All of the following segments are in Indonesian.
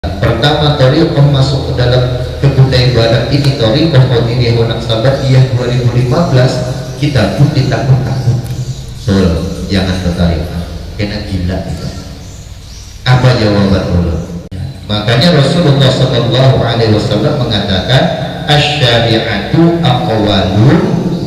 Pertama, thariqah masuk ke dalam kebudayaan barat ini, thariqah Qadiriyah Naqsabandiyah 2015, kita pun ditakut-takut. Jangan berthariqah, kena gila itu. Apa jawaban ulun? Makanya Rasulullah Sallallahu Alaihi Wasallam mengatakan asy-syari'atu aqwalun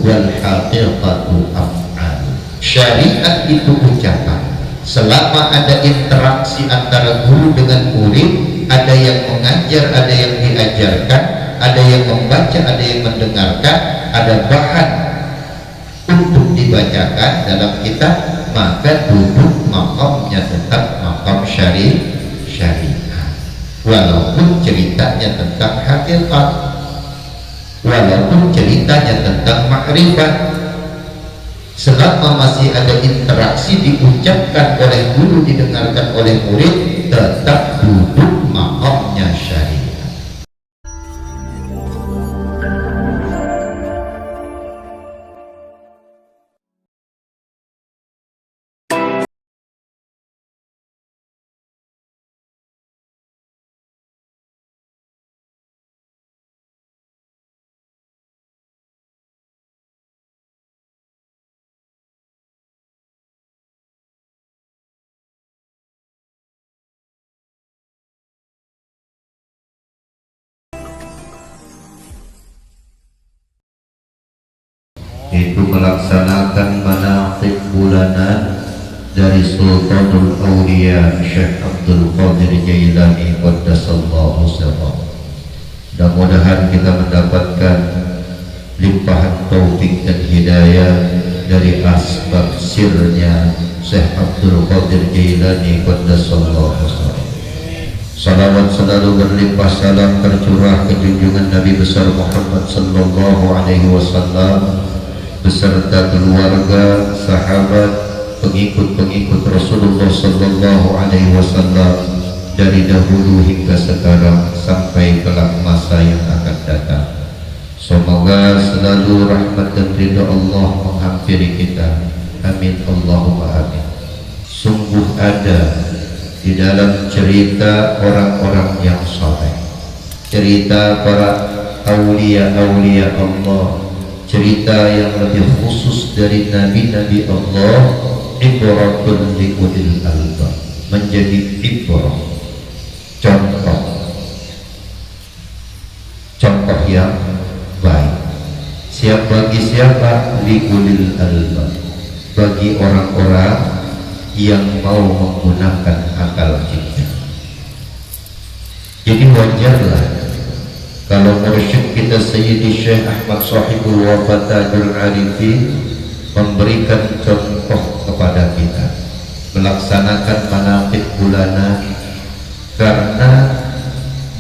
wal haqiqatu af'al. Syariat itu ucapan. Selama ada interaksi antara guru dengan murid, ada yang mengajar, ada yang diajarkan, ada yang membaca, ada yang mendengarkan, ada bahan untuk dibacakan dalam kitab, maka duduk makamnya tetap makam syariat, walaupun ceritanya tentang hakikat, walaupun ceritanya tentang makrifat. Selama masih ada interaksi diucapkan oleh guru, didengarkan oleh murid, tetap duduk makamnya syariat. Itu melaksanakan manaqib bulanan dari Sultanul Auliya Syekh Abdul Qadir Jailani Qaddasallahu sirrahu. Mudah-mudahan kita mendapatkan limpahan taufik dan hidayah dari asbab sirnya Syekh Abdul Qadir Jailani Qaddasallahu sirrahu. Salawat selalu berlimpah salam tercurah ke junjungan Nabi besar Muhammad sallallahu alaihi wasallam beserta keluarga, sahabat, pengikut-pengikut Rasulullah sallallahu alaihi wasallam dari dahulu hingga sekarang sampai kelak masa yang akan datang. Semoga selalu rahmat dan ridha Allah menghampiri kita. Amin Allahumma amin. Sungguh ada di dalam cerita orang-orang yang saleh, cerita para aulia-aulia Allah, cerita yang lebih khusus dari nabi-nabi Allah, ibratun li ulil albab, menjadi ibrah, contoh yang baik. Bagi siapa? Li ulil albab, bagi orang-orang yang mau menggunakan akal cipta. Jadi wajarlah kalau mursyid kita Sayyidi Syekh Ahmad Sahibul Wafat Tajul Arifin memberikan contoh kepada kita melaksanakan manaqib bulanan, karena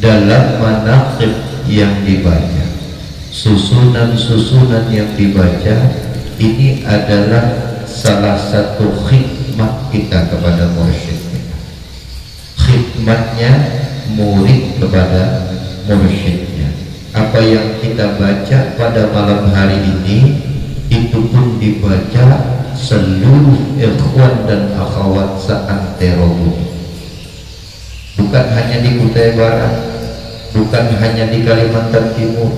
dalam manaqib yang dibaca, susunan-susunan yang dibaca ini adalah salah satu khidmat kita kepada mursyid kita. Khidmatnya murid kepada mursyidnya. Apa yang kita baca pada malam hari ini itu pun dibaca seluruh ikhwan dan akhwat seantero bumi. Bukan hanya di Kutai Barat, bukan hanya di Kalimantan Timur,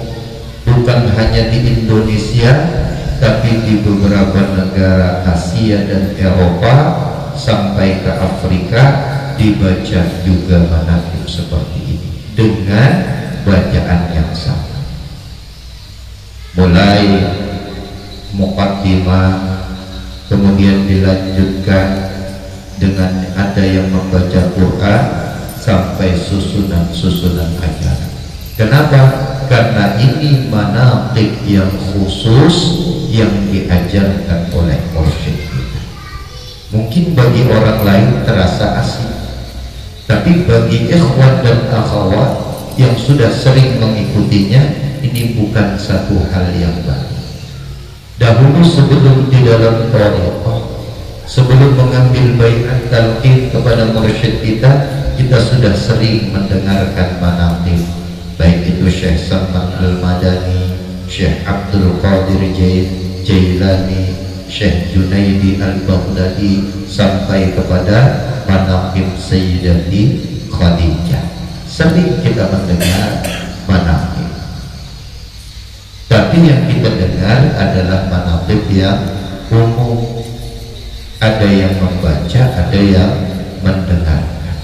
bukan hanya di Indonesia, tapi di beberapa negara Asia dan Eropa sampai ke Afrika dibaca juga manaqib seperti ini dengan bacaan yang sama. Mulai muqaddimah, kemudian dilanjutkan dengan ada yang membaca Quran sampai susunan-susunan ajaran. Kenapa? Karena ini manaqib yang khusus yang diajarkan oleh mursyid kita. Mungkin bagi orang lain terasa asing, tapi bagi ikhwan dan akhwat yang sudah sering mengikutinya, ini bukan satu hal yang baru. Dahulu sebelum di dalam thariqah, sebelum mengambil baiat talqin kepada mursyid kita sudah sering mendengarkan manaqib, baik itu Syekh Salman Al-Madani, Syekh Abdul Qadir Jailani, Syekh Junaidi Al-Baghdadi, sampai kepada manaqib Sayyidati Khadijah. Sering kita mendengar manaqib, tapi yang kita dengar adalah manaqib yang umum. Ada yang membaca, ada yang mendengarkan.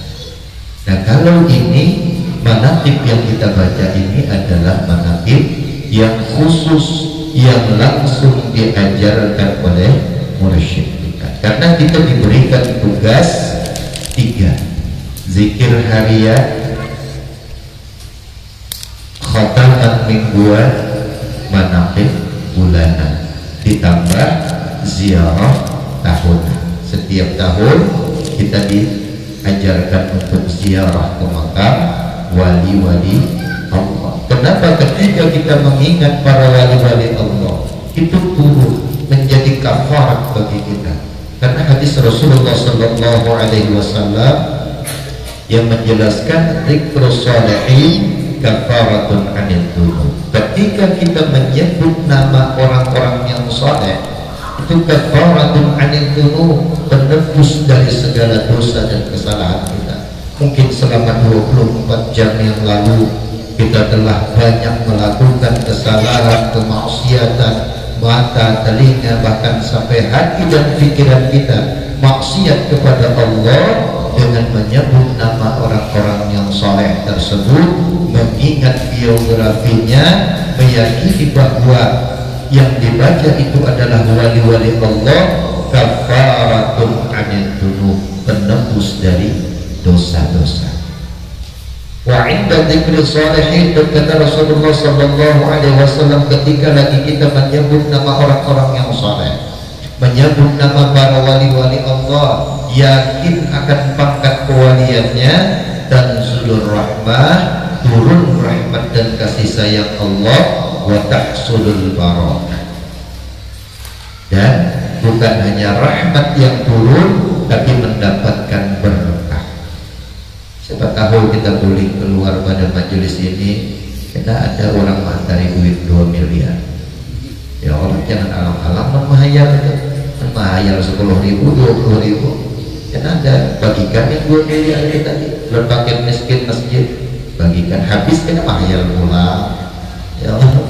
Nah, kalau ini manaqib yang kita baca ini adalah manaqib yang khusus, yang langsung diajarkan oleh mursyid kita. Karena kita diberikan tugas 3: zikir harian, khataman mingguan, manaqib bulanan, ditambah ziarah tahunan. Setiap tahun kita diajarkan untuk ziarah ke makam wali-wali Allah. Kenapa? Ketika kita mengingat para wali-wali Allah, itu turun menjadi kafarat bagi kita. Karena hadis Rasulullah Sallallahu Alaihi Wasallam yang menjelaskan dzikrus shalihin kafaratun anil dzunub. Ketika kita menyebut nama orang-orang yang saleh, itu kafaratun anil dzunub, penebus dari segala dosa dan kesalahan kita. Mungkin selama 24 jam yang lalu kita telah banyak melakukan kesalahan, kemaksiatan, mata, telinga, bahkan sampai hati dan pikiran kita maksiat kepada Allah. Dengan menyebut nama orang-orang yang saleh tersebut, mengingat biografinya, meyakini bahwa yang dibaca itu adalah wali-wali Allah, kafaratun anil dzunub, penebus dari dosa-dosa. Wa inda dzikri shalihin, kata Rasulullah Sallallahu Alaihi Wasallam, ketika lagi kita menyebut nama orang-orang yang saleh, menyebut nama para wali-wali Allah, yakin akan pangkat kewaliannya, tanzulur rahmah, turun rahmat dan kasih sayang Allah, wa tahsulul barakah. Dan bukan hanya rahmat yang turun, tapi mendapatkan berkah. Siapa tahu kita boleh keluar pada majelis ini, kita ada orang mengantari duit 2 miliar. Ya, orang jangan alam-alam menghayal itu, menghayal 10.000, 20.000. Kan ada bagikan yang 2 miliar ini tadi, berpaket miskin masjid, bagikan habis, kena mahayal pula. Ya Allah.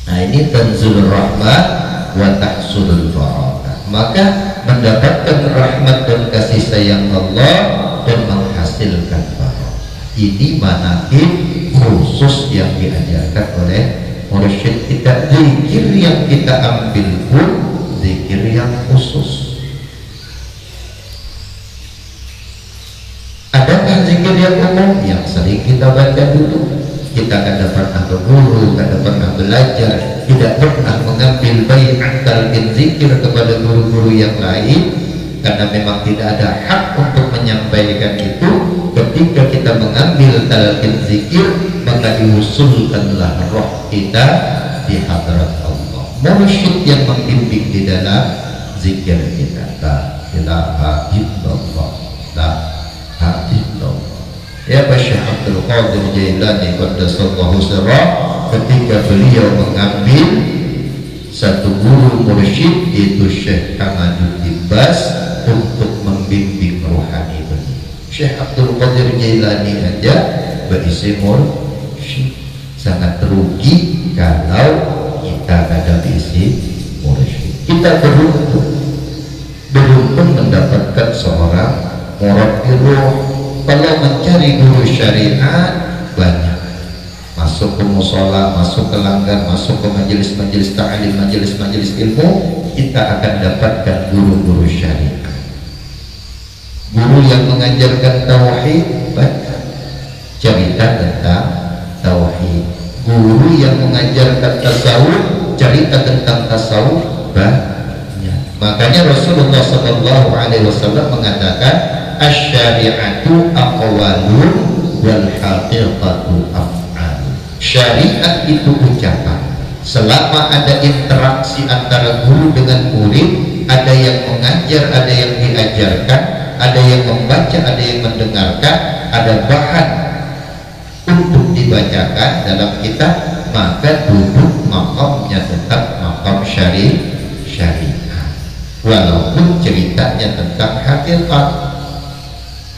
Nah, ini tanzul rahmat wa tahsulul barakah. Maka mendapatkan rahmat dan kasih sayang Allah dan menghasilkan barakah. Ini manaqib khusus yang diajarkan oleh mursyid kita. Zikir yang kita ambil pun zikir yang khusus. Adakah zikir yang umum yang sering kita baca dulu? Kita kadang pernah berguru, kadang pernah belajar, tidak pernah mengambil bai'at talqin zikir kepada guru-guru yang lain, karena memang tidak ada hak untuk menyampaikan itu. Ketika kita mengambil talqin zikir, maka diusulkanlah roh kita di hadrat Allah, mursyid yang membimbing di dalam zikir kita. La ilaha illallah, la ya Syekh Abdul Qadir Jailani qaddasallahu sirrah, ketika beliau mengambil satu guru mursyid yaitu Syekh Hamaduddin Bas untuk membimbing rohani beliau. Syekh Abdul Qadir Jailani aja berisi mursyid. Sangat rugi kalau kita ada berisi mursyid. Kita beruntung mendapatkan seorang murabbi ruh. Kalau mencari guru syariat banyak, masuk ke musola, masuk ke langgar, masuk ke majelis-majelis ta'lim, majelis-majelis ilmu, kita akan dapatkan guru-guru syariat. Guru yang mengajarkan tauhid banyak, cerita tentang tauhid. Guru yang mengajarkan tasawuf, cerita tentang tasawuf banyak. Makanya Rasulullah Sallallahu Alaihi Wasallam mengatakan, asy-syari'atu aqwalun wal haqiqatu af'al. Syariat itu ucapan. Selama ada interaksi antara guru dengan murid, ada yang mengajar, ada yang diajarkan, ada yang membaca, ada yang mendengarkan, ada bahan untuk dibacakan dalam kitab, maka duduk makamnya tetap makam syariat, walaupun ceritanya tentang hakikat.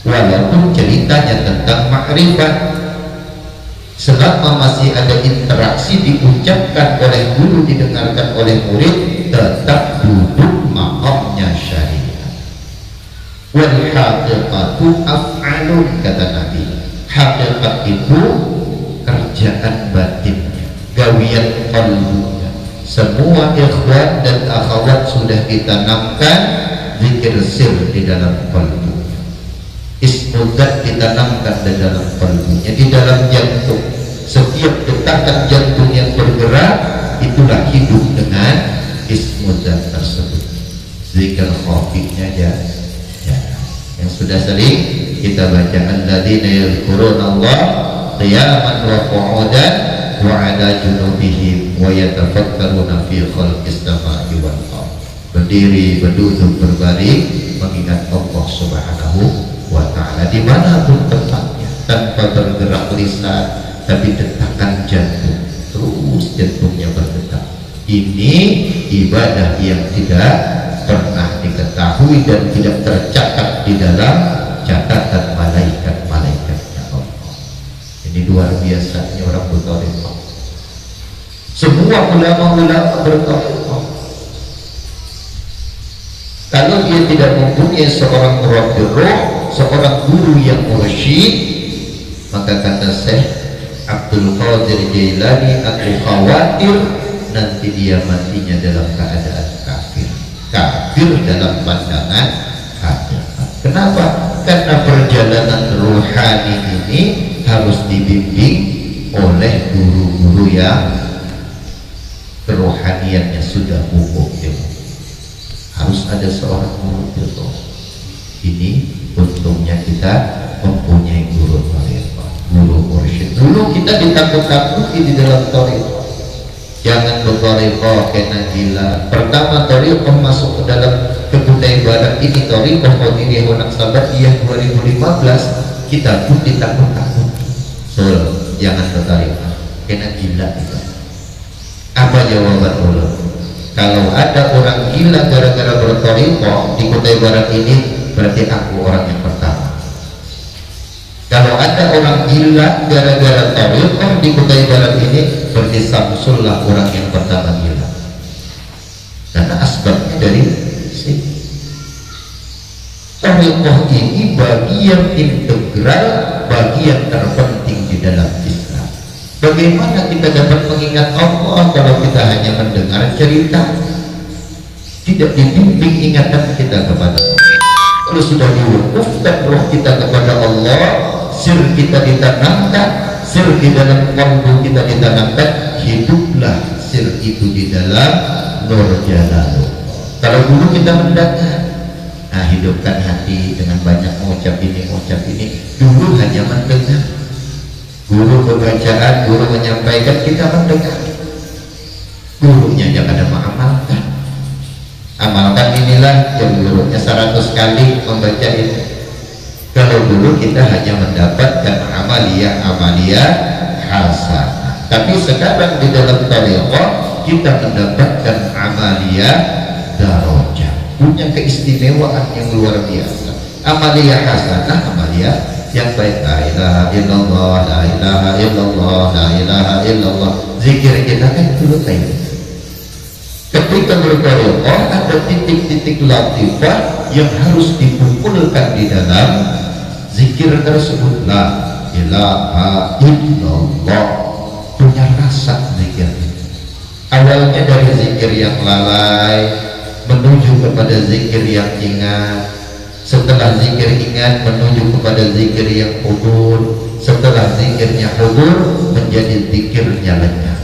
walaupun ceritanya tentang ma'rifat. Selama masih ada interaksi diucapkan oleh guru, didengarkan oleh murid, tetap duduk maqamnya syariat. Wal haqiqatu af'alun, kata Nabi. Hakikat itu kerjaan batinnya, gawian qalbunya. Semua ikhwan dan akhwat sudah ditanamkan zikir sir di dalam qalbu. Ismudzat ditanamkan di dalam kalbunya, di dalam jantung. Setiap detakan jantung yang bergerak itulah hidup dengan ismudzat tersebut. Zikir khafinya ya. Yang sudah sering kita baca, alladzina yadhkurunallah qiyaman wa qu'udan wa 'ala junubihim wa yatafakkaruna fi khalqis samai wal ardh. Berdiri, berduduk, berbaring mengingat Allah Subhanahu wa ta'ala dimanapun tempatnya, tanpa bergerak lisan, tapi detakan jantung terus, jantungnya berdetak. Ini ibadah yang tidak pernah diketahui dan tidak tercatat di dalam catatan malaikat-malaikatnya Allah. Ini luar biasanya orang bertariqah. Semua ulama-ulama bertariqah, kalau dia tidak mempunyai seorang murabbi roh, seorang guru yang mursyid, maka kata Syekh Abdul Qadir Jailani, aku khawatir nanti dia matinya dalam keadaan kafir. Kafir dalam pandangan hakikat. Kenapa? Karena perjalanan rohani ini harus dibimbing oleh guru-guru yang kerohaniannya sudah mumpuk ilmu. Harus ada seorang guru itu. Ini untungnya kita mempunyai guru tariqah, guru mursyid. Dulu kita ditakut-takuti di dalam tariqah. Jangan bertariqah kena gila. Pertama tariqah masuk ke dalam Kutai Barat ini, tariqah Qadiriyah wa Naqsabandiyah 2015, kita pun ditakut-takuti. Jangan bertariqah, kena gila kita. Apa jawaban ulama? Kalau ada orang gila gara-gara bertariqah di Kutai Barat ini, berarti aku orang yang pertama. Kalau ada orang gila gara-gara tariqah di Kutai Barat ini, berarti Samsullah orang yang pertama gila. Karena asbabnya dari sini. Tariqah ini bagian integral, bagian terpenting di dalam Islam. Bagaimana kita dapat mengingat Allah kalau kita hanya mendengar cerita, tidak dibimbing ingatan kita kepada Allah? Kalau sudah diwukufkan roh kita kepada Allah, sir kita ditanamkan, sir di dalam kalbu kita ditanamkan, hiduplah sir itu di dalam nur jalaluh. Kalau dulu kita mendengar, nah hidupkan hati dengan banyak mengucap ini, dulu hanya mendengar. Guru pembacaan, guru menyampaikan, kita mendengar. Gurunya jangan ada mengamalkan. Amalkan inilah yang gurunya 100 kali membaca ini. Kalau dulu kita hanya mendapatkan amaliyah hasanah, tapi sekarang di dalam tariqah kita mendapatkan amaliyah darajah, punya keistimewaan yang luar biasa. Amaliyah hasanah, amaliyah yang baik. La ilaha illallah, la ilaha illallah, la ilaha illallah. Zikir kita kan dulu tadi. Ketika bertariqah ada titik-titik latifah yang harus dipukulkan di dalam zikir tersebut. La ilaha illallah, punya rasa zikir. Awalnya dari zikir yang lalai menuju kepada zikir yang ingat. Setelah zikir ingat menuju kepada zikir yang hudur. Setelah zikirnya hudur menjadi zikirnya lenyap.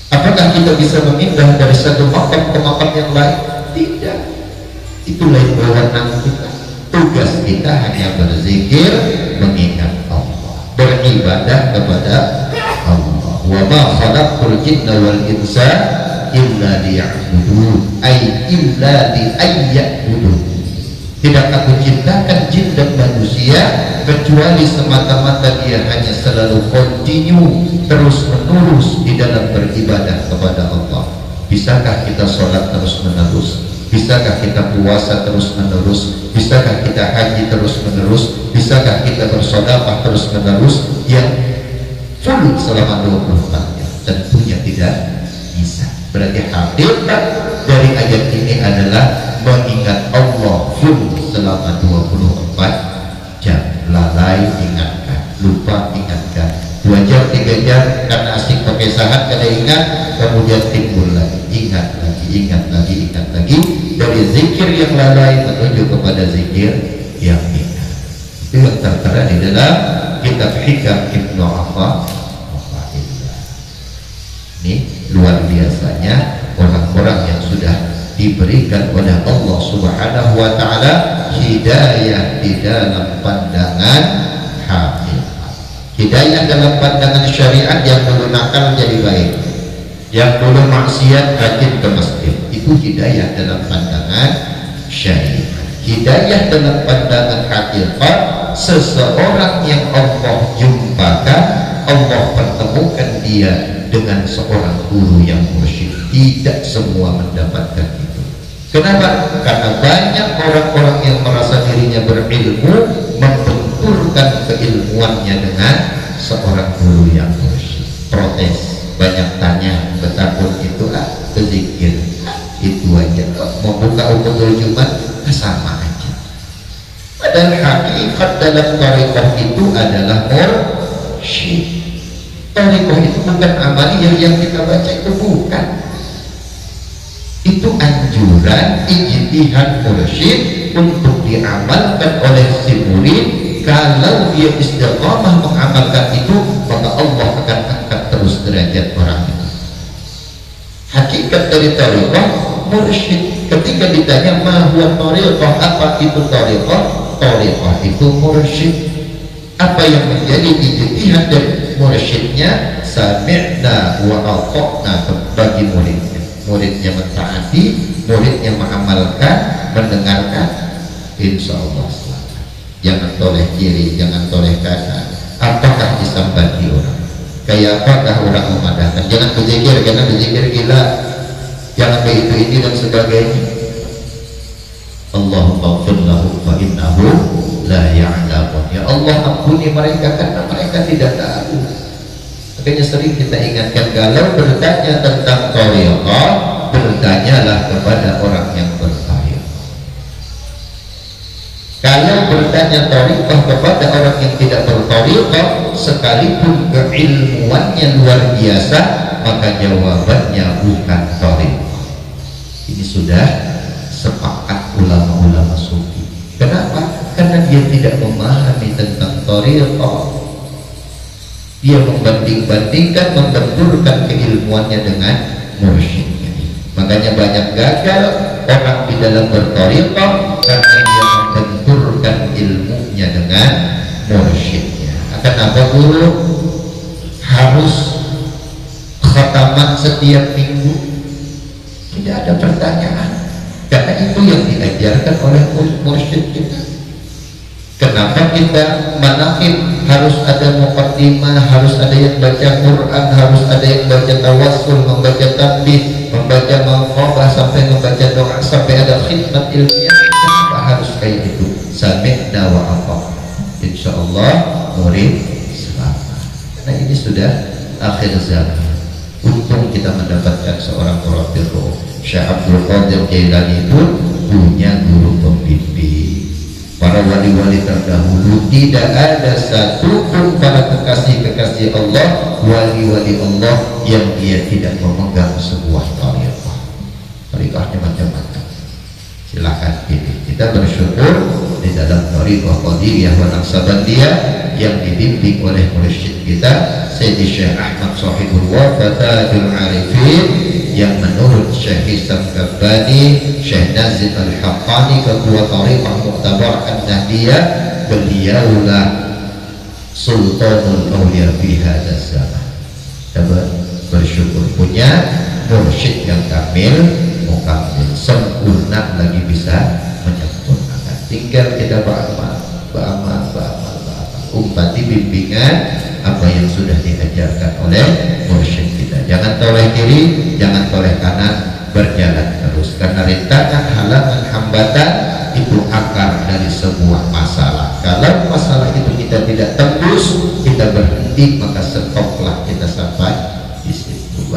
Apakah kita bisa memindah dari satu makam ke makam yang lain? Tidak. Itulah yang wewenang kita. Tugas kita hanya berzikir, mengingat Allah, beribadah kepada Allah. Wa ma khalaqtul jinna wal insa illa liya'budun, ay illa liya'budun. Tidak aku ciptakan jin dan manusia kecuali semata-mata dia hanya selalu kontinu, terus menerus di dalam beribadah kepada Allah. Bisakah kita sholat terus menerus? Bisakah kita puasa terus menerus? Bisakah kita haji terus menerus? Bisakah kita bersedekah terus menerus yang full selama 24 jam? Tentunya tidak bisa. Berarti hakikat dari ayat ini adalah mengingat Allah full selama 24 jam. Lalai ingatkan, lupa ingatkan, 2 jam 3 jam karena asik pakai sahat kada ingat, kemudian timbul lagi, ingat lagi, ingat lagi, ingat lagi, dari zikir yang lalai menuju kepada zikir yang ingat. Itu yang tertera di dalam kitab Hikam Ibnu Athaillah. Ini luar biasanya orang-orang yang sudah diberikan oleh Allah Subhanahu wa taala hidayah di dalam pandangan hakikat. Hidayah dalam pandangan syariat, yang dulu nakal jadi baik, yang dulu maksiat rajin ke masjid, itu hidayah dalam pandangan syariat. Hidayah dalam pandangan hakikat, seseorang yang Allah jumpakan, Allah pertemukan dia dengan seorang guru yang mursyid. Tidak semua mendapatkan itu. Kenapa? Karena banyak orang-orang yang merasa dirinya berilmu membenturkan keilmuannya dengan seorang guru yang mursyid. Protes, banyak tanya, betapun itu berzikir, itu aja. Mau buka ukul Jumat sama aja. Padahal hakikat dalam thariqah itu adalah mursyid. Thariqah itu bukan amaliyah yang kita baca, itu bukan. Itu anjuran ijtihad mursyid untuk diamalkan oleh si murid. Kalau dia istiqamah mengamalkan itu, maka Allah akan angkat terus derajat orang itu. Hakikat dari thariqah mursyid. Ketika ditanya ma huwa thariqah, apa itu thariqah? Thariqah itu mursyid. Apa yang menjadi ijtihad dari mursyidnya? Sami'na wa ata'na bagi muridnya. Muridnya mentaati, muridnya mengamalkan, mendengarkan, insya Allah selamat. Jangan toleh kiri, jangan toleh kanan. Apakah disambati orang? Kayak apakah orang memadahkan? Jangan berzikir, jangan berzikir gila, jangan begitu ini dan sebagainya. Allahumma ighfir lahu fa innahu la ya'lamun. Ya Allah, ampuni mereka karena mereka tidak tahu. Makanya sering kita ingatkan, kalau bertanya tentang thariqah, bertanyalah kepada orang yang berthariqah. Kalau bertanya thariqah kepada orang yang tidak berthariqah, sekalipun keilmuannya luar biasa, maka jawabannya bukan thariqah. Ini sudah sepakat ulama-ulama sufi. Kenapa? Karena dia tidak memahami tentang thariqah. Dia membanding-bandingkan, membenturkan keilmuannya dengan mursyidnya. Makanya banyak gagal orang di dalam berthariqah karena dia membenturkan ilmunya dengan mursyidnya. Kenapa guru harus khataman setiap minggu? Tidak ada pertanyaan, karena itu yang diajarkan oleh mursyid kita. Kenapa kita manaqib harus ada muqaddimah, harus ada yang baca Quran, harus ada yang baca tawassul, membaca tasbih, membaca manqabah, sampai membaca doa, sampai ada khidmat ilmiah? Kenapa harus kayak itu? Sami'na wa ata'na. Insyaallah murid selamat. Karena ini sudah akhir zaman. Untung kita mendapatkan seorang murabbir ruh. Syekh Abdul Qadir Jailani pun punya guru pembimbing. Para wali-wali terdahulu tidak ada satu pun para kekasih-kekasih Allah, wali-wali Allah yang dia tidak memegang sebuah thariqah. Thariqahnya macam-macam, silahkan pilih. Kita bersyukur di dalam thariqah Qadiriyah wa Naqsabandiyah yang dibimbing oleh mursyid kita Sayyidi Syekh Ahmad Shahibul Wafatajul Arifin, yang menurut Syekh Hisam Kabbani, Syekh Nazim Al-Haqqani, ketua Thariqah Muqtabar An-Nahdiyah, beliaulah Sultanul Awliya fi hadzal zaman. Kita bersyukur punya mursyid yang kamil, mukamil, sempurna, lagi bisa menyempurnakan. Tinggal kita beramal, umpati bimbingan apa yang sudah diajarkan oleh mursyid kita. Jangan toleh kiri, jangan toleh kanan, berjalan terus, karena rintangan, halangan, hambatan itu akar dari sebuah masalah. Kalau masalah itu kita tidak tembus, kita berhenti, maka stoplah kita sampai di situ.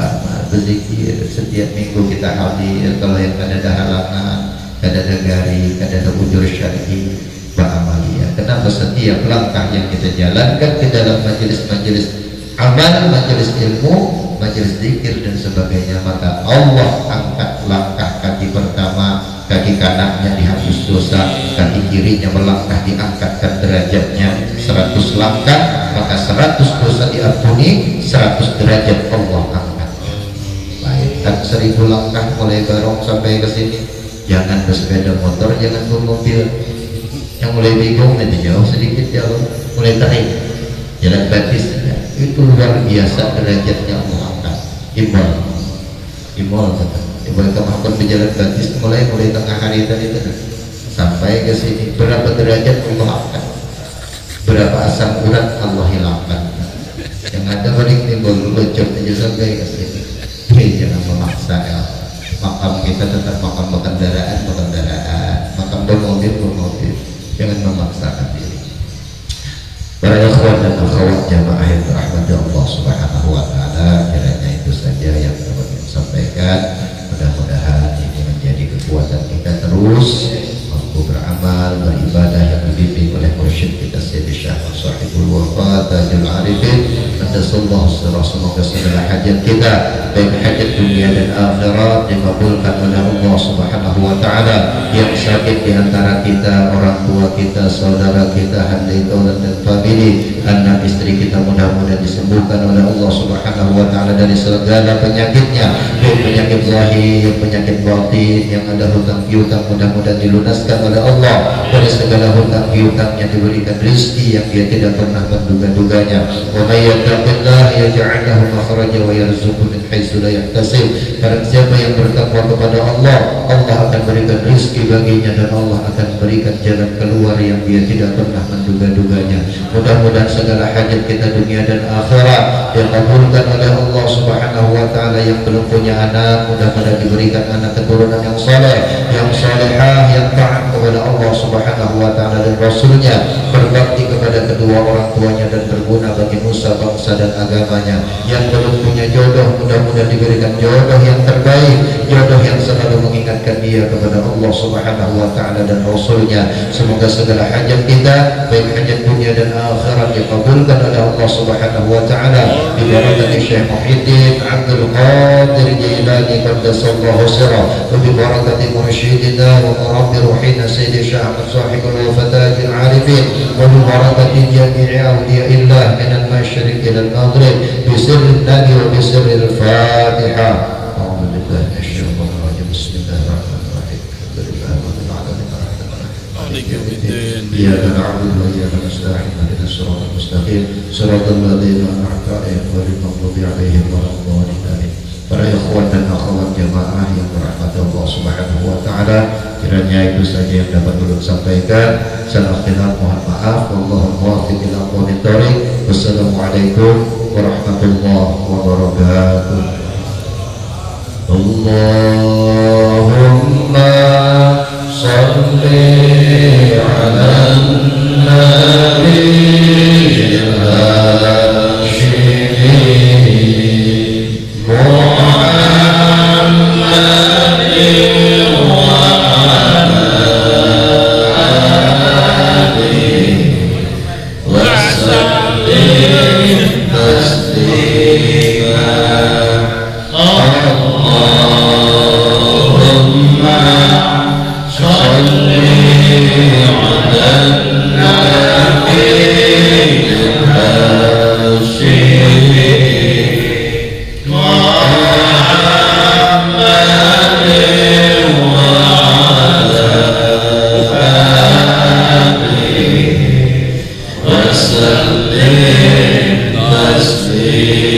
Berzikir setiap minggu kita hadir, kalau yang ada halangan, ada garing, ada ujur syar'i, ba'amalia. Kenapa setiap langkah yang kita jalankan ke dalam majelis-majelis amal, majelis ilmu, majelis zikir dan sebagainya, maka Allah angkat langkah kaki pertama, kaki kanannya dihapus dosa, kaki kirinya melangkah diangkatkan derajatnya 100 langkah, maka 100 dosa diampuni, 100 derajat Allah angkat. Baik, dan 1000 langkah mulai Barong sampai ke sini. Jangan bersepeda motor, jangan bermobil. Yang mulai bingung nanti jauh sedikit ya, mulai tarik jalan batis ya. Itu luar biasa derajatnya Allah angkat. Imol kata Ibu Kamahpun berjalan batis mulai tengah hari tadi sampai ke sini, berapa derajat Allah angkat, berapa asam urat Allah hilangkan. Yang ada balik timbul lucuk aja sampai ke sini. Jangan memaksa ya. Makam kita tetap makam kendaraan, makam bermobil. Jangan memaksakan diri. Para ikhwan dan akhwat jamaah yang dirahmati Allah Subhanahu wa taala, kiranya itu saja yang dapat saya sampaikan. Mudah-mudahan ini menjadi kekuatan kita terus mampu beramal, beribadah yang dibimbing oleh mursyid kita Sayyid Syekh Sahibul Wafat Tajul Arifin. Semoga segala hajat kita, baik hajat dunia dan akhirat, dikabulkan oleh Allah Subhanahu wa taala. Yang sakit di antara kita, orang tua kita, saudara kita, handai taulan dan famili, anak istri kita, mudah-mudahan disembuhkan oleh Allah Subhanahu wa taala dari segala penyakitnya, baik penyakit zahir, penyakit batin, yang ada hutang piutang mudah-mudahan dilunaskan oleh Allah. Dari segala hutang piutangnya diberikan rezeki yang dia tidak pernah menduga-duganya. Wa may yattaqillah yaj'al lahu makhraja wa yarzuqhu min haitsu la yahtasib. Barang siapa yang bertakwa kepada Allah, Allah akan berikan rezeki baginya dan Allah akan berikan jalan keluar yang dia tidak pernah menduga-duganya. Mudah-mudahan segala hajat kita dunia dan akhirat dikabulkan oleh Allah Subhanahu wa taala. Yang belum punya anak, mudah-mudahan diberikan anak keturunan yang saleh, yang salehah, yang taat kepada Allah Subhanahu wa taala dan Rasulnya, berbakti kepada kedua orang tuanya dan berguna bagi nusa bangsa dan agamanya. Yang belum punya jodoh, mudah-mudahan diberikan jodoh yang terbaik, jodoh yang selalu mengingatkan dia kepada Allah Subhanahu wa taala dan Rasulnya. Semoga segala hajat kita, baik hajat dunia dan akhirat, dikabulkan oleh Allah Subhanahu wa taala. Bi barakati Syekh Muhyiddin Abdul Qadir Jailani qaddasallahu sirrah, wa bi barakati mursyidina wa murabbi ruhina Sayyidi Syekh Ahmad Sahibul Wafat Al-Arifin, wa bi barakati jami'i awliyaillah min al-masyriq ila al-maghrib, bi sirri Nabi wa bi sirri al-Fatihah. A'udzu billahi minasyaitonir rajim. Bismillahirrahmanirrahim. Alhamdulillahirabbil alamin. Iyyaka na'budu wa iyyaka nasta'in. Ihdinas siratal mustaqim. Shiratal ladzina an'amta 'alaihim ghairil maghdubi 'alaihim waladdallin. Para ikhwan dan akhwat jamaah yang dirahmati Allah Subhanahu wa taala, kiranya itu saja yang dapat ulun sampaikan. Salah khilaf mohon maaf. Wallahu muwaffiq ila aqwamit thoriq. Wassalamualaikum warahmatullahi wabarakatuh. Allahumma salli ala nabiyil hashimi Muhammadin wa ala alihi wa sallim taslima. Allahumma salli ala nabiyil hashimi Muhammadin wa ala alihi wa sallim taslima.